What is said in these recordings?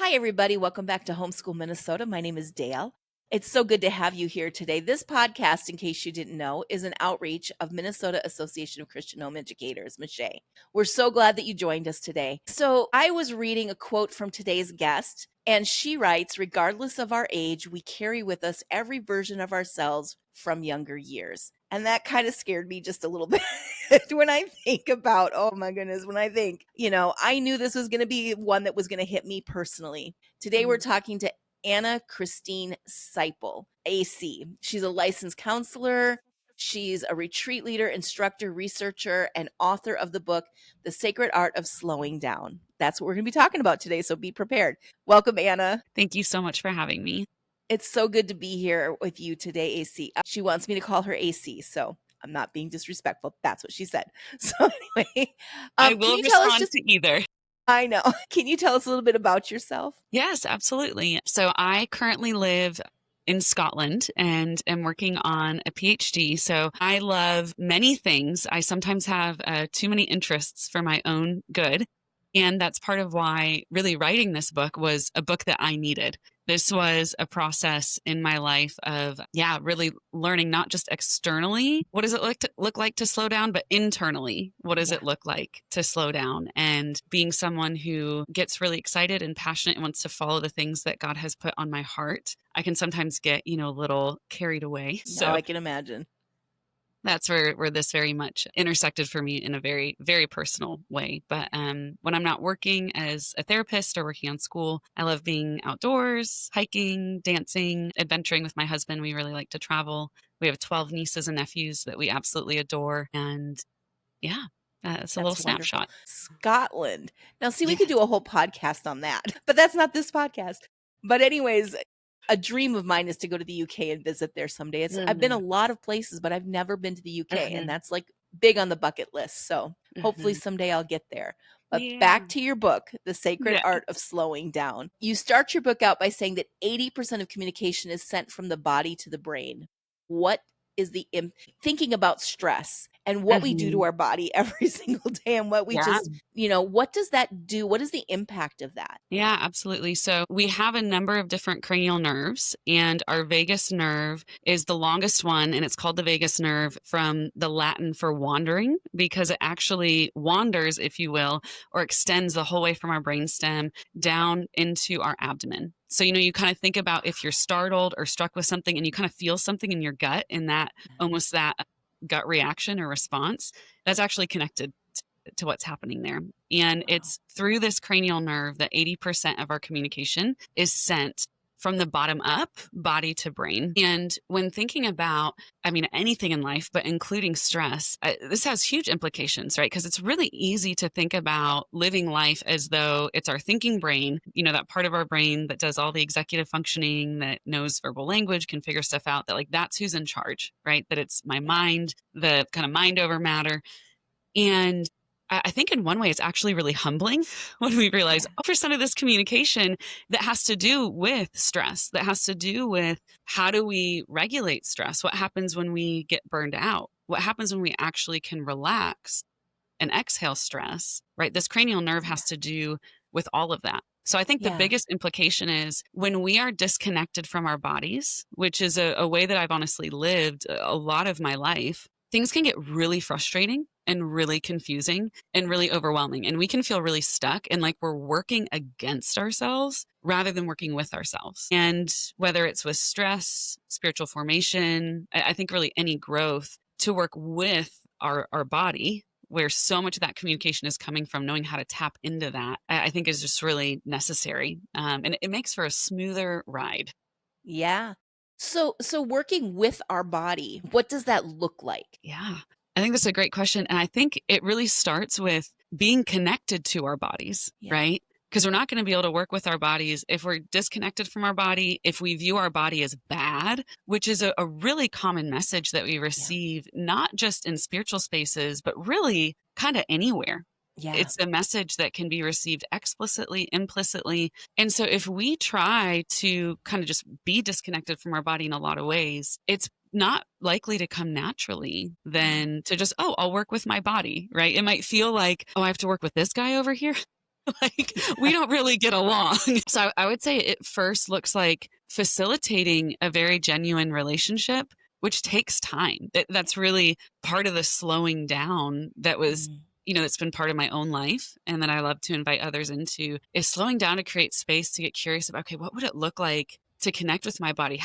Hi, everybody. Welcome back to Homeschool Minnesota. My name is Dale. It's so good to have you here today. This podcast, in case you didn't know, is an outreach of Minnesota Association of Christian Home Educators, MACHE. We're so glad that you joined us today. So I was reading a quote from today's guest, and she writes, regardless of our age, we carry with us every version of ourselves from younger years. And that kind of scared me just a little bit when I think about, oh my goodness, when I think, I knew this was going to be one that was going to hit me personally. Today, we're talking to Anna Christine Seiple, AC. She's a licensed counselor. She's a retreat leader, instructor, researcher, and author of the book, The Sacred Art of Slowing Down. That's what we're going to be talking about today, so be prepared. Welcome, Anna. Thank you so much for having me. It's so good to be here with you today, AC. She wants me to call her AC, so I'm not being disrespectful. That's what she said. So anyway, I can will you tell us respond to either. I know. Can you tell us a little bit about yourself? Yes, absolutely. So I currently live in Scotland and am working on a PhD. So I love many things. I sometimes have too many interests for my own good. And that's part of why really writing this book was a book that I needed. This was a process in my life of, really learning not just externally, what does it look like to slow down, but internally, what does it look like to slow down? And being someone who gets really excited and passionate and wants to follow the things that God has put on my heart, I can sometimes get, a little carried away. So I can imagine. That's where this very much intersected for me in a very, very personal way. But when I'm not working as a therapist or working on school, I love being outdoors, hiking, dancing, adventuring with my husband. We really like to travel. We have 12 nieces and nephews that we absolutely adore. And it's a little snapshot. Scotland. Now, see, we could do a whole podcast on that, but that's not this podcast. But anyways, a dream of mine is to go to the UK and visit there someday. I've been a lot of places, but I've never been to the UK, and that's like big on the bucket list. So hopefully someday I'll get there. But back to your book, The Sacred Art of Slowing Down. You start your book out by saying that 80% of communication is sent from the body to the brain. What is thinking about stress and what we do to our body every single day and what we just, what does that do? What is the impact of that? Yeah, absolutely. So we have a number of different cranial nerves, and our vagus nerve is the longest one, and it's called the vagus nerve from the Latin for wandering, because it actually wanders, if you will, or extends the whole way from our brainstem down into our abdomen. So, you kind of think about if you're startled or struck with something and you kind of feel something in your gut, and that almost that gut reaction or response, that's actually connected to what's happening there. And it's through this cranial nerve that 80% of our communication is sent from the bottom up, body to brain. And when thinking about, anything in life, but including stress, this has huge implications, right? Because it's really easy to think about living life as though it's our thinking brain, that part of our brain that does all the executive functioning, that knows verbal language, can figure stuff out, that like that's who's in charge, right? That it's my mind, the kind of mind over matter. And I think in one way, it's actually really humbling when we realize, percent of this communication that has to do with stress, that has to do with how do we regulate stress? What happens when we get burned out? What happens when we actually can relax and exhale stress, right? This cranial nerve has to do with all of that. So I think the biggest implication is when we are disconnected from our bodies, which is a way that I've honestly lived a lot of my life, things can get really frustrating and really confusing and really overwhelming. And we can feel really stuck and like we're working against ourselves rather than working with ourselves. And whether it's with stress, spiritual formation, I think really any growth, to work with our body, where so much of that communication is coming from, knowing how to tap into that, I think is just really necessary. And it makes for a smoother ride. Yeah. So working with our body, what does that look like? Yeah, I think that's a great question. And I think it really starts with being connected to our bodies, right? Because we're not going to be able to work with our bodies if we're disconnected from our body, if we view our body as bad, which is a really common message that we receive, not just in spiritual spaces, but really kind of anywhere. It's a message that can be received explicitly, implicitly. And so if we try to kind of just be disconnected from our body in a lot of ways, it's not likely to come naturally than to just, I'll work with my body, right? It might feel like, I have to work with this guy over here. Like, we don't really get along. So I would say it first looks like facilitating a very genuine relationship, which takes time. That's really part of the slowing down that was, Mm, that's been part of my own life and that I love to invite others into is slowing down to create space to get curious about, okay, what would it look like to connect with my body?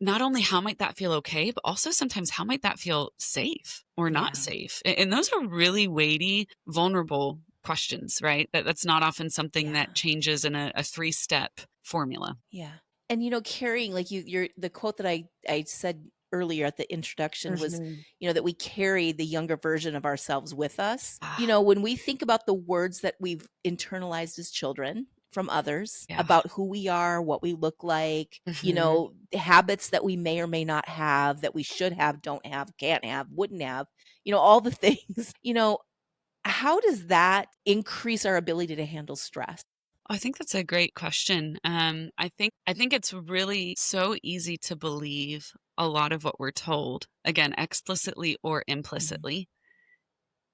Not only how might that feel okay, but also sometimes how might that feel safe or not yeah, safe? And those are really weighty, vulnerable questions, right? That's not often something yeah, that changes in a three-step formula. yeah. And carrying like you're the quote that I said earlier at the introduction was, Mhm. that we carry the younger version of ourselves with us. Ah, When we think about the words that we've internalized as children from others yeah. about who we are, what we look like, Mhm. the habits that we may or may not have, that we should have, don't have, can't have, wouldn't have, all the things, how does that increase our ability to handle stress? I think that's a great question. I think it's really so easy to believe a lot of what we're told, again, explicitly or Mhm. implicitly.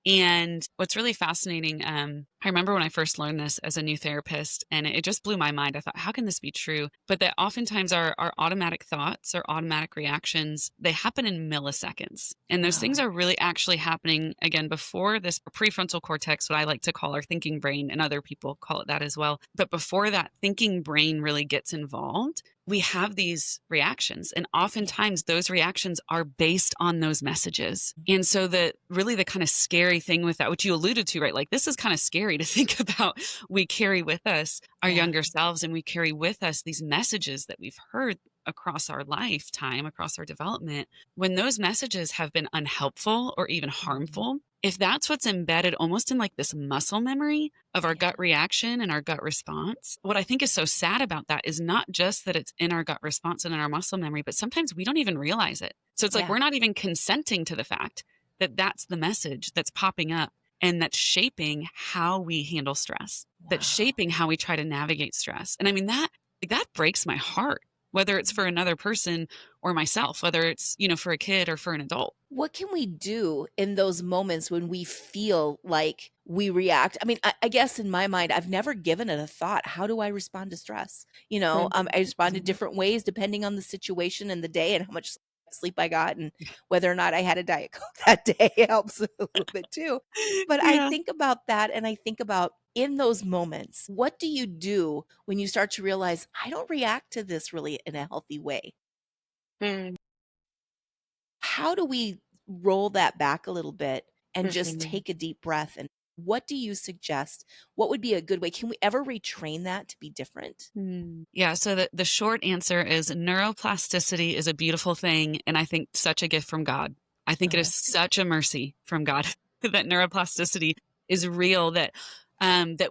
And what's really fascinating, I remember when I first learned this as a new therapist, and it just blew my mind. I thought, how can this be true? But that oftentimes our automatic thoughts or automatic reactions, they happen in milliseconds. And those things Wow. are really actually happening, again, before this prefrontal cortex, what I like to call our thinking brain, and other people call it that as well. But before that thinking brain really gets involved, we have these reactions, and Yeah. oftentimes those reactions are based on those messages. And so the kind of scary thing with that, which you alluded to, right? Like, this is kind of scary to think about. We carry with us our Yeah. younger selves, and we carry with us these messages that we've heard across our lifetime, across our development. When those messages have been unhelpful or even Mhm. harmful, if that's what's embedded almost in like this muscle memory of our Yeah. gut reaction and our gut response, what I think is so sad about that is not just that it's in our gut response and in our muscle memory, but sometimes we don't even realize it. So it's like Yeah. we're not even consenting to the fact that that's the message that's popping up and that's shaping how we handle stress, that's Wow. shaping how we try to navigate stress. And I mean, that breaks my heart, whether it's for another person or myself, whether it's, for a kid or for an adult. What can we do in those moments when we feel like we react? I mean, I guess in my mind, I've never given it a thought. How do I respond to stress? I respond in Mhm. different ways depending on the situation and the day and how much sleep I got and whether or not I had a Diet Coke that day helps a little bit too. But I Yeah. think about that and I think about in those moments, what do you do when you start to realize I don't react to this really in a healthy way? Mm, How do we roll that back a little bit and just mhm. take a deep breath? And what do you suggest? What would be a good way? Can we ever retrain that to be different? Yeah, so the short answer is neuroplasticity is a beautiful thing, and I think such a gift from God. I think it Oh, is that's good. such a mercy from God that neuroplasticity is real, that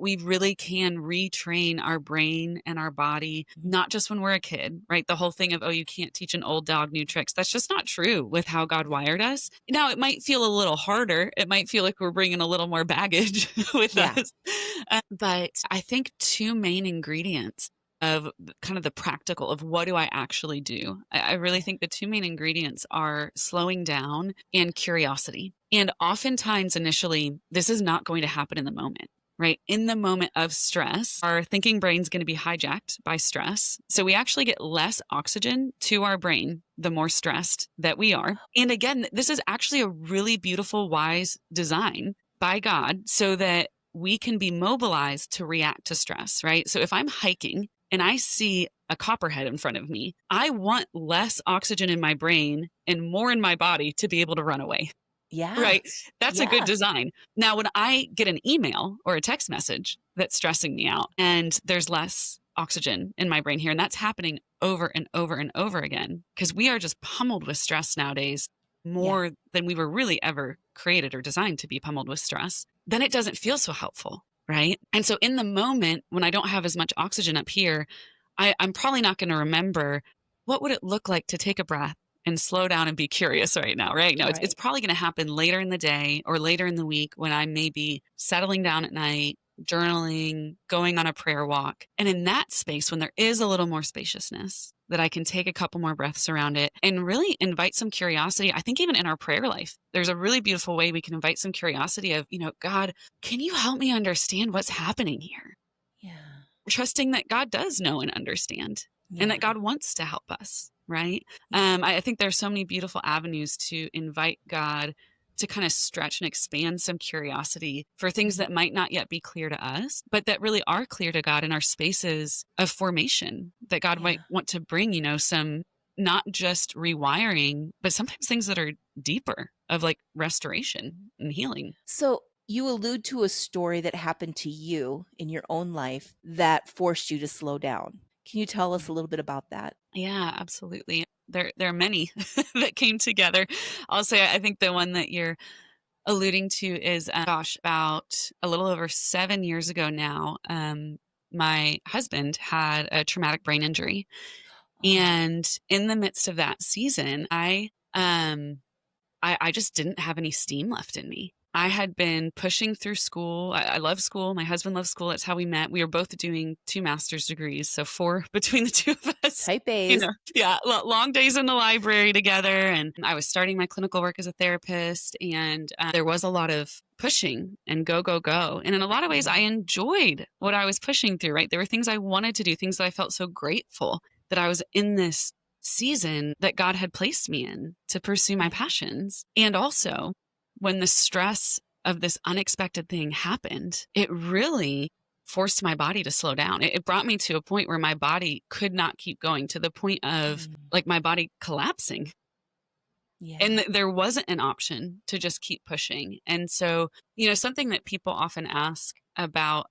we really can retrain our brain and our body, Mhm. not just when we're a kid, right? The whole thing of, oh, you can't teach an old dog new tricks. That's just not true with how God wired us. Now, it might feel a little harder. It might feel like we're bringing a little more baggage with Yeah. us. But I think two main ingredients of kind of the practical of what do I actually do? I really Yeah. think the two main ingredients are slowing down and curiosity. And oftentimes, initially, this is not going to happen in the moment. Right. In the moment of stress, our thinking brain's going to be hijacked by stress. So we actually get less oxygen to our brain the more stressed that we are. And again, this is actually a really beautiful, wise design by God so that we can be mobilized to react to stress, right? So if I'm hiking and I see a copperhead in front of me, I want less oxygen in my brain and more in my body to be able to run away. Yeah. Right? That's a good Yeah. design. Now, when I get an email or a text message that's stressing me out and there's less oxygen in my brain here, and that's happening over and over and over again because we are just pummeled with stress nowadays Yeah. more than we were really ever created or designed to be pummeled with stress, then it doesn't feel so helpful. Right. And so in the moment when I don't have as much oxygen up here, I'm probably not going to remember what would it look like to take a breath and slow down and be curious right now, right? No, it's Right. probably going to happen later in the day or later in the week when I may be settling down at night. journaling, going on a prayer walk. And in that space, when there is a little more spaciousness, that I can take a couple more breaths around it and really invite some curiosity. I think even in our prayer life, there's a really beautiful way we can invite some curiosity of, God, can you help me understand what's happening here? Yeah. Trusting that God does know and understand and Yeah. that God wants to help us, right? Yeah. I think there's so many beautiful avenues to invite God to kind of stretch and expand some curiosity for things Mhm. that might not yet be clear to us, but that really are clear to God in our spaces of formation that God might Yeah. want to bring, some not just rewiring, but sometimes things that are deeper of like restoration and healing. So you allude to a story that happened to you in your own life that forced you to slow down. Can you tell us a little bit about that? Yeah, absolutely. There are many that came together. I'll say I think the one that you're alluding to is, gosh, about a little over 7 years ago now. My husband had a traumatic brain injury, Oh, and in the midst of that season, I just didn't have any steam left in me. I had been pushing through school. I love school. My husband loves school. That's how we met. We were both doing 2 master's degrees, so 4 between the 2 of us. type A's. Yeah, long days in the library together. And I was starting my clinical work as a therapist, and there was a lot of pushing and go, go, go. And in a lot of ways, Yeah. I enjoyed what I was pushing through, right? There were things I wanted to do, things that I felt so grateful that I was in this season that God had placed me in to pursue my Yeah. passions. And also, when the stress of this unexpected thing happened, it really forced my body to slow down. It brought me to a point where my body could not keep going, to the point of Mm. like my body collapsing. And Yeah. there wasn't an option to just keep pushing. And so, something that people often ask about,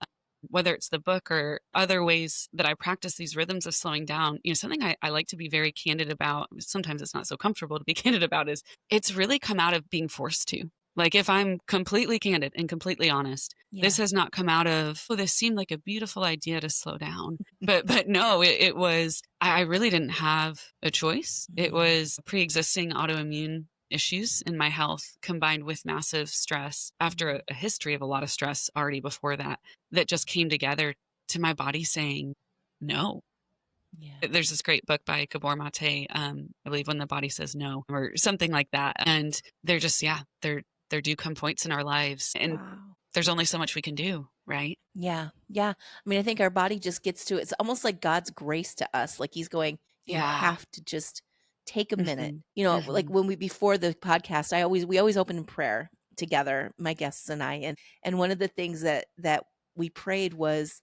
whether it's the book or other ways that I practice these rhythms of slowing down, something I like to be very candid about, sometimes it's not so comfortable to be candid about, is it's really come out of being forced to. Like, if I'm completely candid and completely honest, this Yeah. has not come out of, oh, this seemed like a beautiful idea to slow down. But no, it was, I really didn't have a choice. It Mm. was pre-existing autoimmune issues in my health combined with massive stress after Mm. a history of a lot of stress already before that, that just came together to my body saying no. Yeah. There's this great book by Gabor Mate, I believe, When the Body Says No, or something like that. And they're just, yeah, there do come points in our lives, and Wow. there's only so much we can do, right? Yeah. Yeah. I mean, I think our body just gets to it's almost like God's grace to us. Like he's going, you Yeah. have to just take a minute. Hmm. Like Hmm. when we before the podcast, we always open in prayer together, my guests and I. And one of the things that we prayed was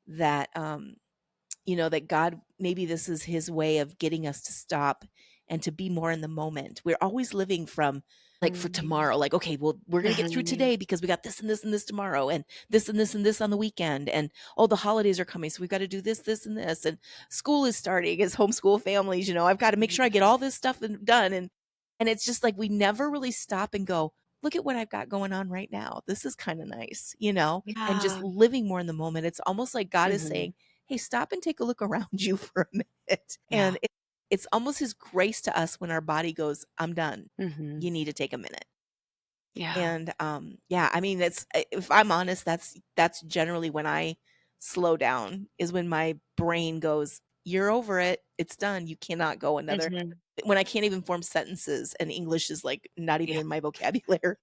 that that God, maybe this is his way of getting us to stop and to be more in the moment. We're always living from like for tomorrow, like, okay, well, we're going to get through today because we got this and this and this tomorrow and this and this and this on the weekend. And oh, the holidays are coming. So we've got to do this, this and this. And school is starting as homeschool families, I've got to make sure I get all this stuff done. And it's just like, we never really stop and go, look at what I've got going on right now. This is kind of nice, and just Yeah. living more in the moment. It's almost like God is Hmm. saying, hey, stop and take a look around you for a minute. Yeah. It's almost his grace to us when our body goes, I'm done. Hmm. You need to take a minute. Yeah. And yeah, I mean, it's if I'm honest, that's generally when I slow down is when my brain goes, you're over it. It's done. You cannot go another Hmm. when I can't even form sentences and English is like not even Yeah. in my vocabulary.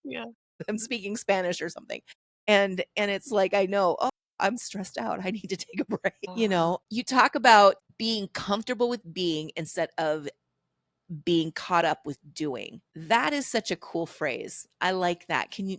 Yeah. I'm speaking Spanish or something. And it's like I know, oh, I'm stressed out. I need to take a break. You talk about being comfortable with being instead of being caught up with doing. That is such a cool phrase. I like that. Can you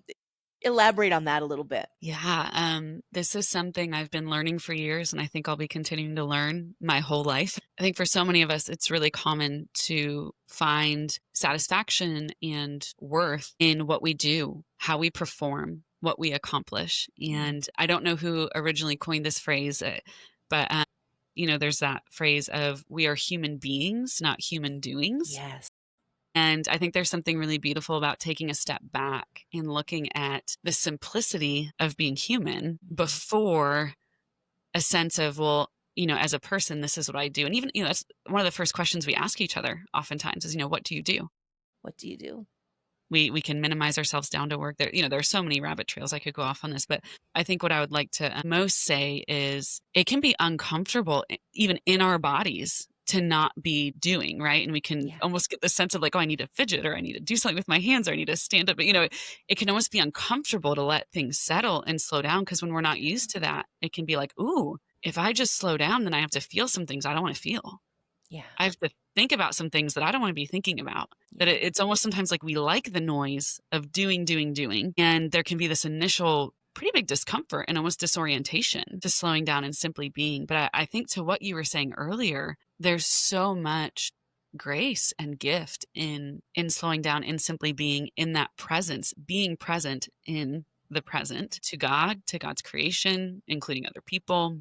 elaborate on that a little bit? Yeah, this is something I've been learning for years, and I think I'll be continuing to learn my whole life. I think for so many of us, it's really common to find satisfaction and worth in what we do, how we perform, what we accomplish. Mm. And I don't know who originally coined this phrase, but there's that phrase of we are human beings, not human doings. Yes. And I think there's something really beautiful about taking a step back and looking at the simplicity of being human Mhm. before a sense of, well, as a person, this is what I do. And even, that's one of the first questions we ask each other oftentimes is, what do you do? What do you do? We can minimize ourselves down to work. There are so many rabbit trails I could go off on this, but I think what I would like to most say is it can be uncomfortable, even in our bodies, to not be doing, right? And we can Yeah. almost get the sense of like, oh, I need to fidget, or I need to do something with my hands, or I need to stand up. But, it can almost be uncomfortable to let things settle and slow down, because when we're not used to that, it can be like, ooh, if I just slow down, then I have to feel some things I don't want to feel. Yeah. I have to think about some things that I don't want to be thinking about. That Yeah. it's almost sometimes like we like the noise of doing, doing, doing. And there can be this initial pretty big discomfort and almost disorientation to slowing down and simply being. But I think to what you were saying earlier, there's so much grace and gift in slowing down and simply being in that presence, being present in the present to God, to God's creation, including other people.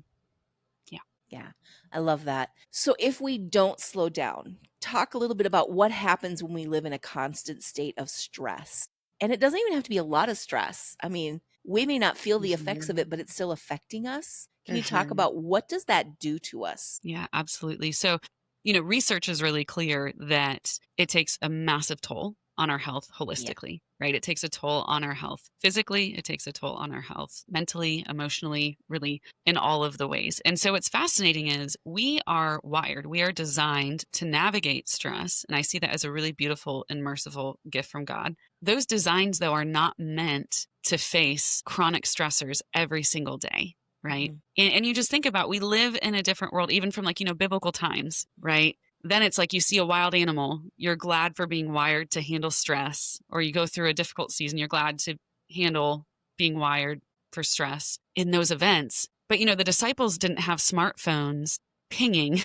Yeah. Yeah, I love that. So, if we don't slow down, talk a little bit about what happens when we live in a constant state of stress. And it doesn't even have to be a lot of stress. I mean, we may not feel the effects of Mhm. it, but it's still affecting us. Can you talk Mhm. about what does that do to us? Yeah, absolutely. So, research is really clear that it takes a massive toll on our health Yeah, holistically, right? It takes a toll on our health physically, it takes a toll on our health mentally, emotionally, really in all of the ways. And so, what's fascinating is we are wired, we are designed to navigate stress. And I see that as a really beautiful and merciful gift from God. Those designs, though, are not meant to face chronic stressors every single day, right? mhm, And you just think about, we live in a different world, even from like, biblical times, right? Then it's like you see a wild animal, you're glad for being wired to handle stress, or you go through a difficult season, you're glad to handle being wired for stress in those events. But the disciples didn't have smartphones pinging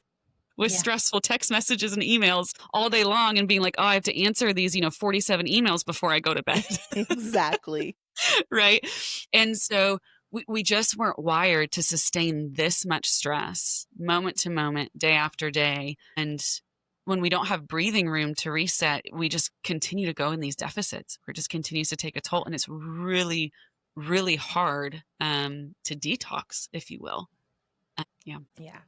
with yeah, stressful text messages and emails all day long and being like, oh, I have to answer these, 47 emails before I go to bed. exactly. Right? And so we just weren't wired to sustain this much stress moment to moment, day after day. And when we don't have breathing room to reset, we just continue to go in these deficits, where it just continues to take a toll. And it's really, really hard to detox, if you will. Yeah. Yeah.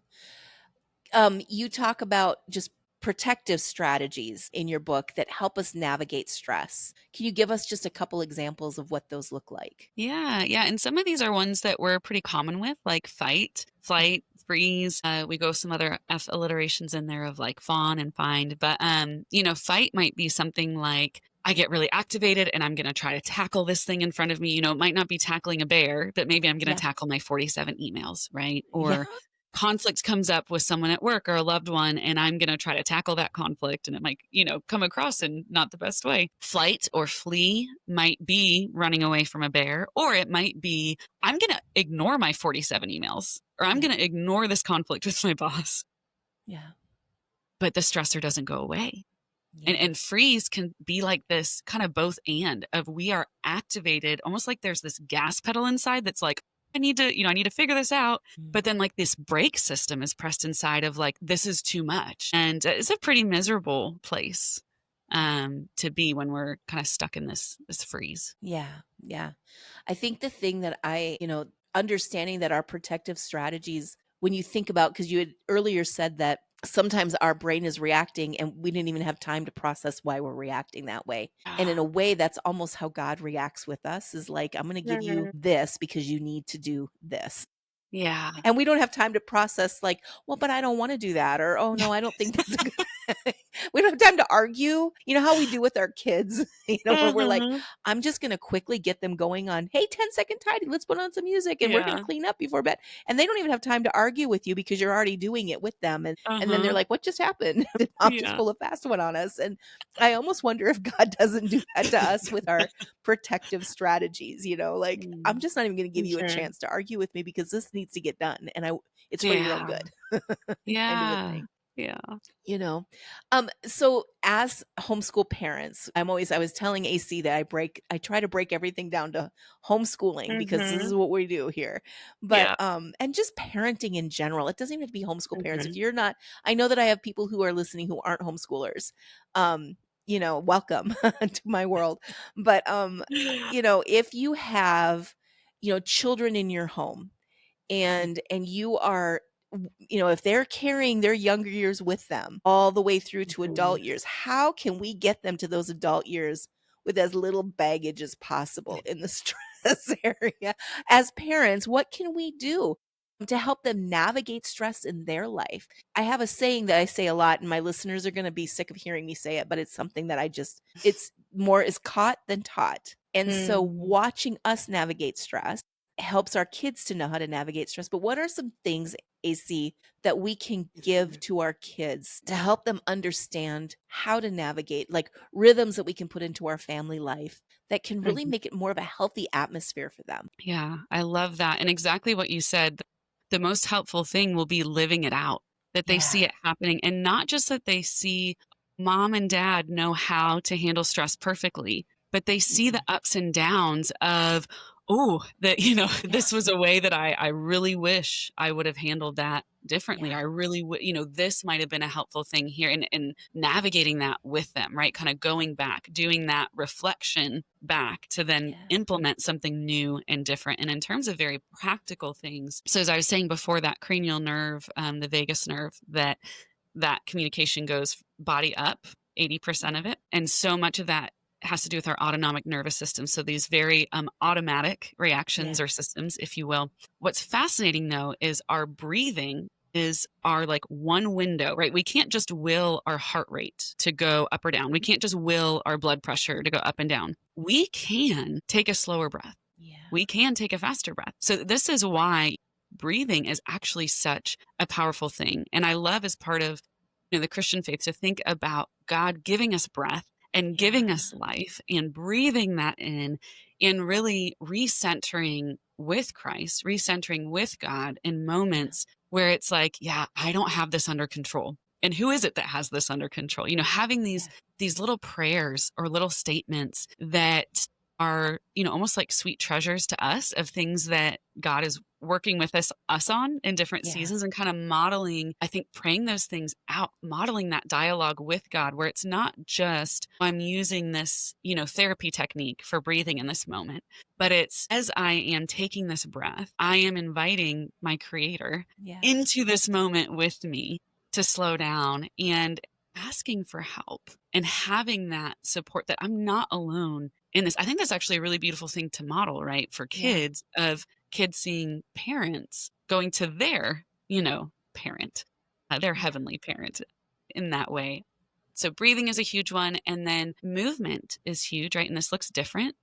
You talk about just protective strategies in your book that help us navigate stress. Can you give us just a couple examples of what those look like? Yeah, yeah, and some of these are ones that we're pretty common with, like fight, flight, freeze. We go some other F alliterations in there of like fawn and find, but fight might be something like I get really activated and I'm going to try to tackle this thing in front of me. It might not be tackling a bear, but maybe I'm going to Yeah. tackle my 47 emails, right? Yeah. Or conflict comes up with someone at work or a loved one, and I'm going to try to tackle that conflict, and it might come across in not the best way. Flight or flee might be running away from a bear, or it might be I'm going to ignore my 47 emails, or I'm Yeah. going to ignore this conflict with my boss, Yeah. but the stressor doesn't go away. and, Yeah. and freeze can be like this kind of both and of we are activated almost like there's this gas pedal inside that's like, I need to figure this out. Mm. But then like this brake system is pressed inside of like, this is too much. And it's a pretty miserable place to be when we're kind of stuck in this freeze. Yeah. Yeah. I think the thing that understanding that our protective strategies, when you think about, because you had earlier said that sometimes our brain is reacting and we didn't even have time to process why we're reacting that way. And in Yeah. a way, that's almost how God reacts with us is like, I'm going to give you Mhm. this because you need to do this. Yeah. And we don't have time to process like, well, but I don't want to do that. Or, oh no, I don't think that's a good we don't have time to argue. You know how we do with our kids, where we're like, Mhm. I'm just going to quickly get them going on, hey, 10-second tidy, let's put on some music and we're going to Yeah. clean up before bed. And they don't even have time to argue with you because you're already doing it with them. And then they're Uh-huh. like, what just happened? Did mom just Yeah. pull a fast one on us? And I almost wonder if God doesn't do that to us with our protective strategies, like, I'm Mm. just not even going to give you a Sure. chance to argue with me because this needs to get done. And it's for your own Yeah. good, kind of a Yeah. thing. Yeah. You know? So as homeschool parents, I was telling AC that I try to break everything down to homeschooling because this is Mhm. what we do here. But, Yeah. and just parenting in general, it doesn't even have to be homeschool parents. If Mhm. you're not, I know that I have people who are listening who aren't homeschoolers. Welcome to my world. But, if you have, children in your home and you are if they're carrying their younger years with them all the way through to Mhm. adult years, how can we get them to those adult years with as little baggage as possible in the stress area. As parents, what can we do to help them navigate stress in their life? I have a saying that I say a lot, and my listeners are going to be sick of hearing me say it, but it's something that it's more is caught than taught. And so Mm, watching us navigate stress helps our kids to know how to navigate stress. But what are some things, AC, that we can give to our kids to help them understand how to navigate, like rhythms that we can put into our family life that can really mhm. make it more of a healthy atmosphere for them? Yeah, I love that. And exactly what you said, the most helpful thing will be living it out, that they Yeah. see it happening and not just that they see mom and dad know how to handle stress perfectly, but they see the Mhm. ups and downs of, oh, that, Yeah. this was a way that I really wish I would have handled that differently. Yeah. I really would, this might have been a helpful thing here and navigating that with them, right? Kind of going back, doing that reflection back to then Yeah. implement something new and different. And in terms of very practical things, so as I was saying before, that cranial nerve, the vagus nerve, that communication goes body up, 80% of Yeah. it. And so much of that has to do with our autonomic nervous system. So these very automatic reactions Yeah. or systems, if you will. What's fascinating though is our breathing is our like one window, right? We can't just will our heart rate to go up or down. We can't just will our blood pressure to go up and down. We can take a slower breath. Yeah. We can take a faster breath. So this is why breathing is actually such a powerful thing. And I love as part of the Christian faith to think about God giving us breath and giving Yeah. us life and breathing that in and really recentering with Christ, recentering with God in Yeah. moments where it's like, yeah, I don't have this under control. And who is it that has this under control? Having Yeah. these little prayers or little statements that are, almost like sweet treasures to us of things that God is working with us on in different Yeah. seasons and kind of modeling, I think praying those things out, modeling that dialogue with God where it's not just I'm using this, therapy technique for breathing in this moment, but it's as I am taking this breath, I am inviting my creator Yes. into this moment with me to slow down and asking for help and having that support that I'm not alone in this. I think that's actually a really beautiful thing to model, right? For Yeah. kids of kids seeing parents going to their, parent, their Yeah. heavenly parent in that way. So breathing is a huge one. And then movement is huge, right? And this looks different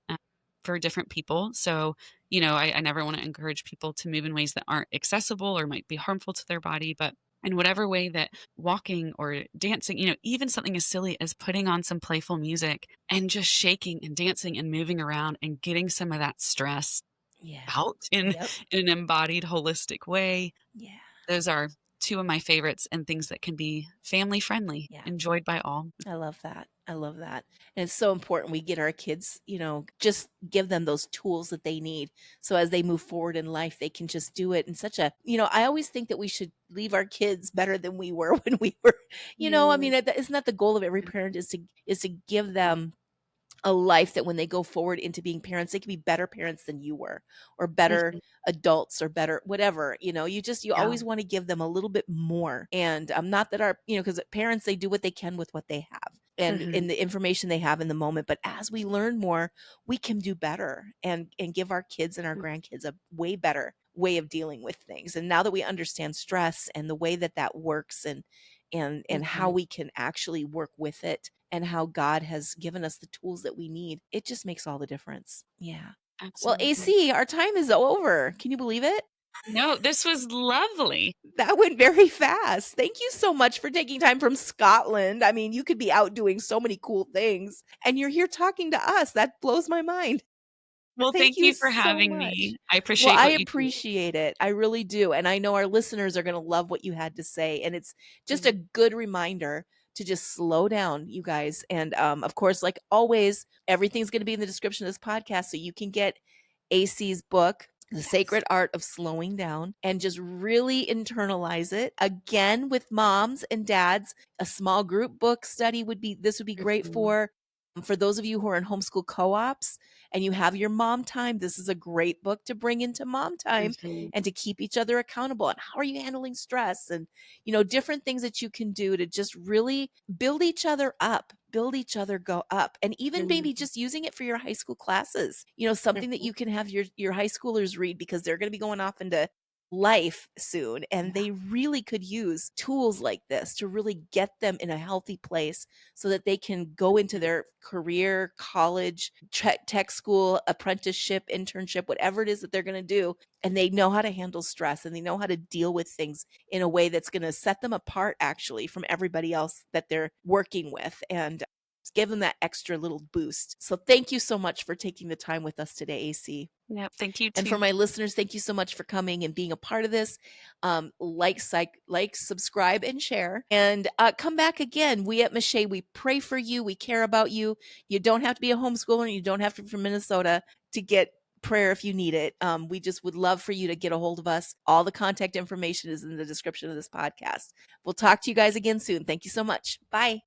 for different people. So, I never want to encourage people to move in ways that aren't accessible or might be harmful to their body, but in whatever way that walking or dancing, even something as silly as putting on some playful music and just shaking and dancing and moving around and getting some of that stress Yeah. out in, Yep. in an embodied, holistic way. Yeah. Those are two of my favorites and things that can be family friendly, Yeah. enjoyed by all. I love that. I love that. And it's so important we get our kids, just give them those tools that they need. So as they move forward in life, they can just do it in such a, I always think that we should leave our kids better than we were when we were, I Mm, mean, isn't that the goal of every parent is to give them a life that when they go forward into being parents, they can be better parents than you were, or better mhm. adults, or better whatever. You Yeah. always want to give them a little bit more. And not that because parents, they do what they can with what they have and Mhm. in the information they have in the moment. But as we learn more, we can do better and give our kids and our grandkids a way better way of dealing with things. And now that we understand stress and the way that that works, and how Mhm. we can actually work with it, and how God has given us the tools that we need, it just makes all the difference. Yeah. Well, Absolutely. AC, our time is over. Can you believe it? No, this was lovely. That went very fast. Thank you so much for taking time from Scotland. I mean, you could be out doing so many cool things, and you're here talking to us. That blows my mind. Well, Thank thank you you for so having much. me. I Well, appreciate I what you do. appreciate it. I really do. And I know our listeners are going to love what you had to say. And it's just a Mhm. good reminder to just slow down, you guys. And of course, like always, everything's going to be in the description of this podcast. So you can get AC's book, The Yes. Sacred Art of Slowing Down, and just really internalize it. Again, with moms and dads, a small group book study would be great Mhm. for. For those of you who are in homeschool co-ops and you have your mom time, this is a great book to bring into mom time Mhm. and to keep each other accountable. And how are you handling stress? And, different things that you can do to just really build each other up, build each other go up. And even maybe Mhm. just using it for your high school classes, something that Mhm. you can have your high schoolers read because they're going to be going off into life soon, and Yeah. they really could use tools like this to really get them in a healthy place so that they can go into their career, college, tech school, apprenticeship, internship, whatever it is that they're going to do. And they know how to handle stress and they know how to deal with things in a way that's going to set them apart actually from everybody else that they're working with and give them that extra little boost. So thank you so much for taking the time with us today, AC. Yep. Thank you And for too. my listeners, thank you so much for coming and being a part of this. Like, subscribe, and share. And come back again. We at Mache, we pray for you. We care about you. You don't have to be a homeschooler. You don't have to be from Minnesota to get prayer if you need it. We just would love for you to get a hold of us. All the contact information is in the description of this podcast. We'll talk to you guys again soon. Thank you so much. Bye.